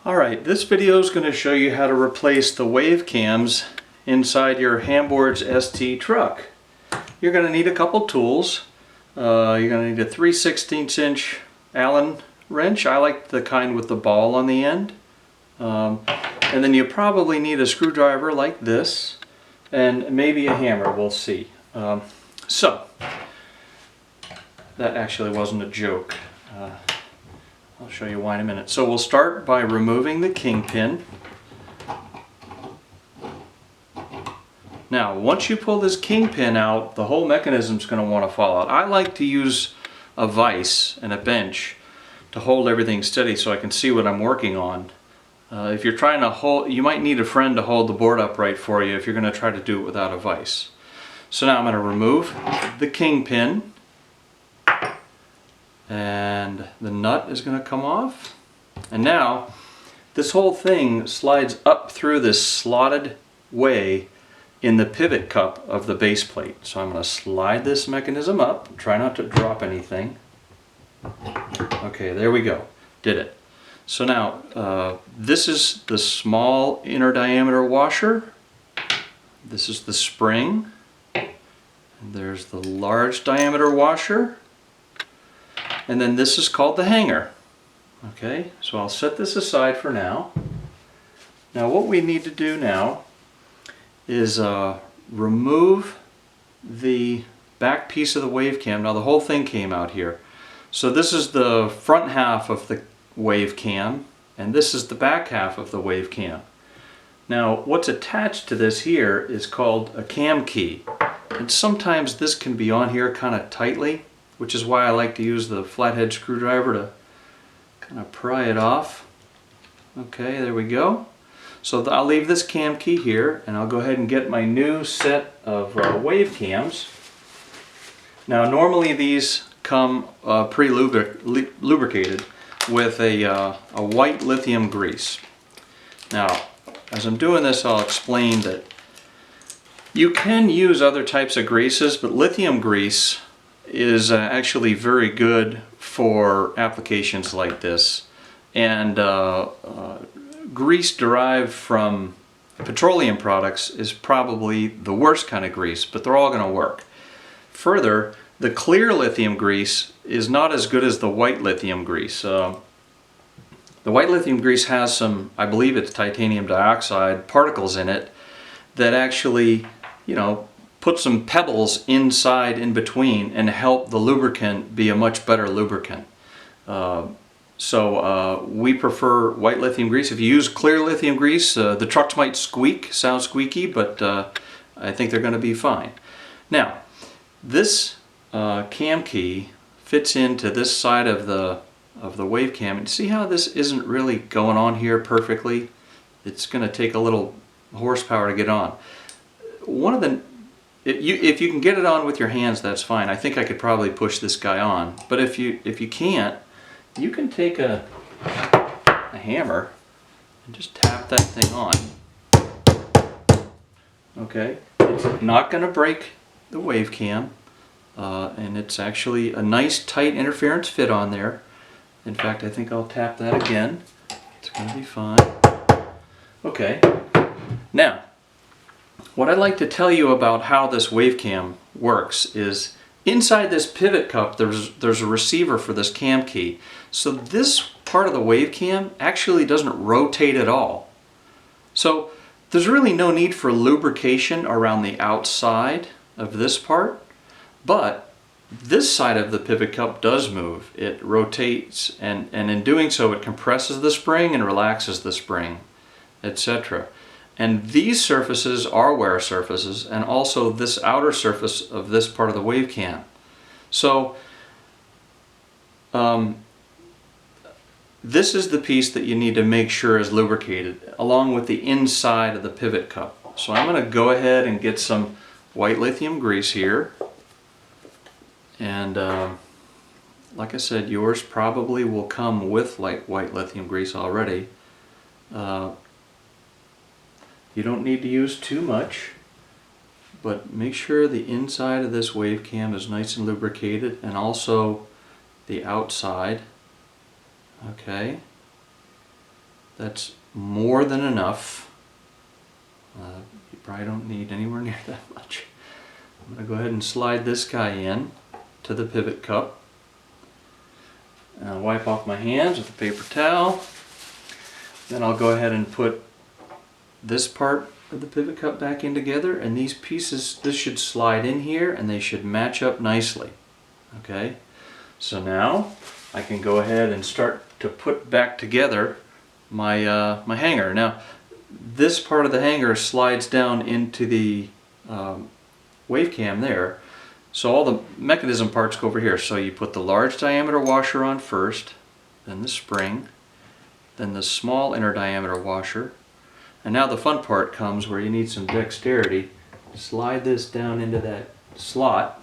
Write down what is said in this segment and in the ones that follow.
Alright, this video is going to show you how to replace the Wavecams inside your Hamboards ST truck. You're going to need a couple tools. You're going to need a 3/16 inch Allen wrench. I like the kind with the ball on the end. And then you probably need a screwdriver like this and maybe a hammer, we'll see. So, that actually wasn't a joke. I'll show you why in a minute. So we'll start by removing the kingpin. Now, once you pull this kingpin out, the whole mechanism is going to want to fall out. I like to use a vise and a bench to hold everything steady so I can see what I'm working on. If you're trying to hold, you might need a friend to hold the board upright for you if you're going to try to do it without a vise. So now I'm going to remove the kingpin. And the nut is going to come off. And now this whole thing slides up through this slotted way in the pivot cup of the base plate. So I'm going to slide this mechanism up, try not to drop anything. Okay, there we go. Did it. So now this is the small inner diameter washer. This is the spring. And there's the large diameter washer. And then this is called the hanger. Okay, so I'll set this aside for now. Now what we need to do now is remove the back piece of the Wavecam. Now the whole thing came out here. So this is the front half of the Wavecam, and this is the back half of the Wavecam. Now what's attached to this here is called a cam key. And sometimes this can be on here kind of tightly, which is why I like to use the flathead screwdriver to kind of pry it off. Okay, there we go. So I'll leave this cam key here, and I'll go ahead and get my new set of Wavecams. Now normally these come pre-lubricated with a white lithium grease. Now as I'm doing this, I'll explain that you can use other types of greases, but lithium grease is actually very good for applications like this. And grease derived from petroleum products is probably the worst kind of grease, but they're all going to work. Further, the clear lithium grease is not as good as the white lithium grease. The white lithium grease has some, I believe it's titanium dioxide particles in it that actually, you know, put some pebbles inside in between and help the lubricant be a much better lubricant. So we prefer white lithium grease. If you use clear lithium grease, the trucks might sound squeaky, but I think they're going to be fine. Now, this cam key fits into this side of the Wavecam. And see how this isn't really going on here perfectly? It's going to take a little horsepower to get on. If you can get it on with your hands, that's fine. I think I could probably push this guy on. But if you can't, you can take a hammer and just tap that thing on. Okay, it's not going to break the Wavecam, and it's actually a nice tight interference fit on there. In fact, I think I'll tap that again. It's going to be fine. Okay, now what I'd like to tell you about how this Wavecam works is inside this pivot cup there's a receiver for this cam key. So this part of the Wavecam actually doesn't rotate at all. So there's really no need for lubrication around the outside of this part, but this side of the pivot cup does move. It rotates, and in doing so it compresses the spring and relaxes the spring, etc. And these surfaces are wear surfaces, and also this outer surface of this part of the Wavecam. So this is the piece that you need to make sure is lubricated, along with the inside of the pivot cup. So I'm going to go ahead and get some white lithium grease here. And like I said, yours probably will come with white lithium grease already. You don't need to use too much, but make sure the inside of this Wavecam is nice and lubricated, and also the outside. Okay. That's more than enough. You probably don't need anywhere near that much. I'm going to go ahead and slide this guy in to the pivot cup. And I'll wipe off my hands with a paper towel. Then I'll go ahead and put this part of the pivot cup back in together, and these pieces, this should slide in here and they should match up nicely. Okay, so now I can go ahead and start to put back together my my hanger. Now this part of the hanger slides down into the Wavecam there, so all the mechanism parts go over here. So you put the large diameter washer on first, then the spring, then the small inner diameter washer, and now the fun part comes where you need some dexterity. Slide this down into that slot.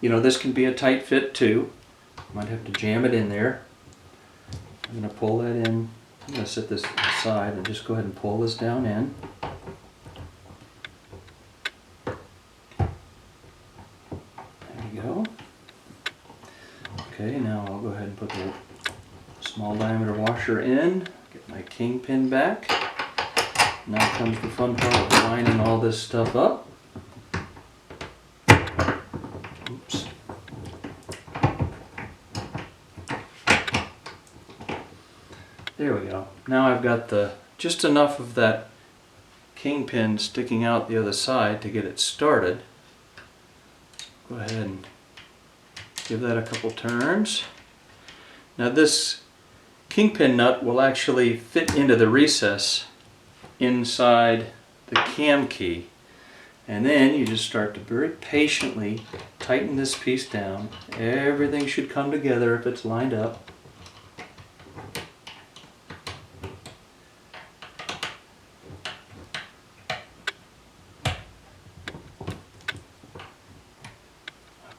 You know, this can be a tight fit too. Might have to jam it in there. I'm going to pull that in. I'm going to set this aside and just go ahead and pull this down in. There we go. Okay, now I'll go ahead and put the small diameter washer in. Get my kingpin back. Now comes the fun part of lining all this stuff up. Oops. There we go. Now I've got just enough of that kingpin sticking out the other side to get it started. Go ahead and give that a couple turns. Now this kingpin nut will actually fit into the recess inside the cam key, and then you just start to very patiently tighten this piece down. Everything should come together if it's lined up.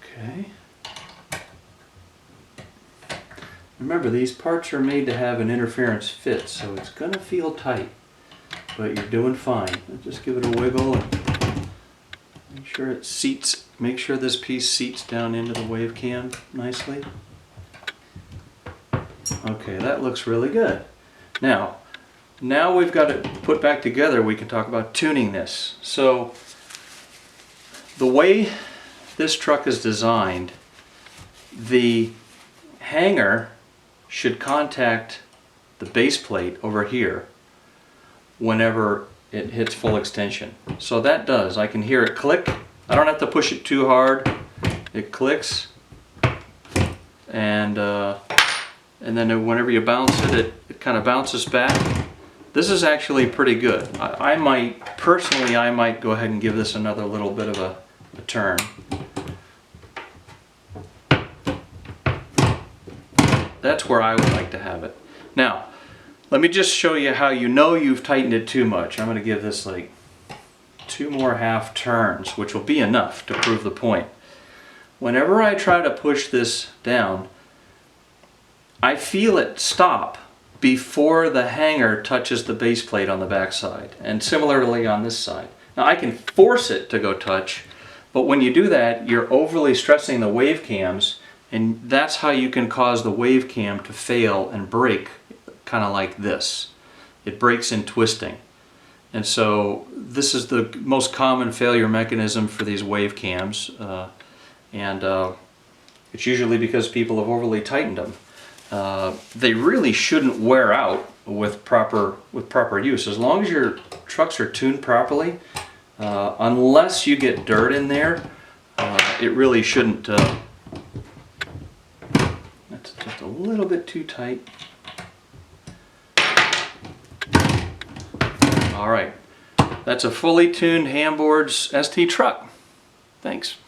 Okay. Remember, these parts are made to have an interference fit, so it's going to feel tight, but you're doing fine. Just give it a wiggle and make sure it seats. Make sure this piece seats down into the Wavecam nicely. Okay, that looks really good. Now we've got it put back together. We can talk about tuning this. So the way this truck is designed, the hanger should contact the base plate over here whenever it hits full extension. So that does. I can hear it click. I don't have to push it too hard. It clicks, and then whenever you bounce it, it kind of bounces back. This is actually pretty good. I might go ahead and give this another little bit of a turn. That's where I would like to have it. Now, let me just show you how you know you've tightened it too much. I'm going to give this like 2 more half turns, which will be enough to prove the point. Whenever I try to push this down, I feel it stop before the hanger touches the base plate on the back side, and similarly on this side. Now I can force it to go touch, but when you do that, you're overly stressing the Wavecams, and that's how you can cause the Wavecam to fail and break, kind of like this. It breaks in twisting. And so this is the most common failure mechanism for these Wavecams, and it's usually because people have overly tightened them. They really shouldn't wear out with proper use. As long as your trucks are tuned properly, unless you get dirt in there, it really shouldn't. That's just a little bit too tight. All right, that's a fully tuned Hamboards ST truck. Thanks.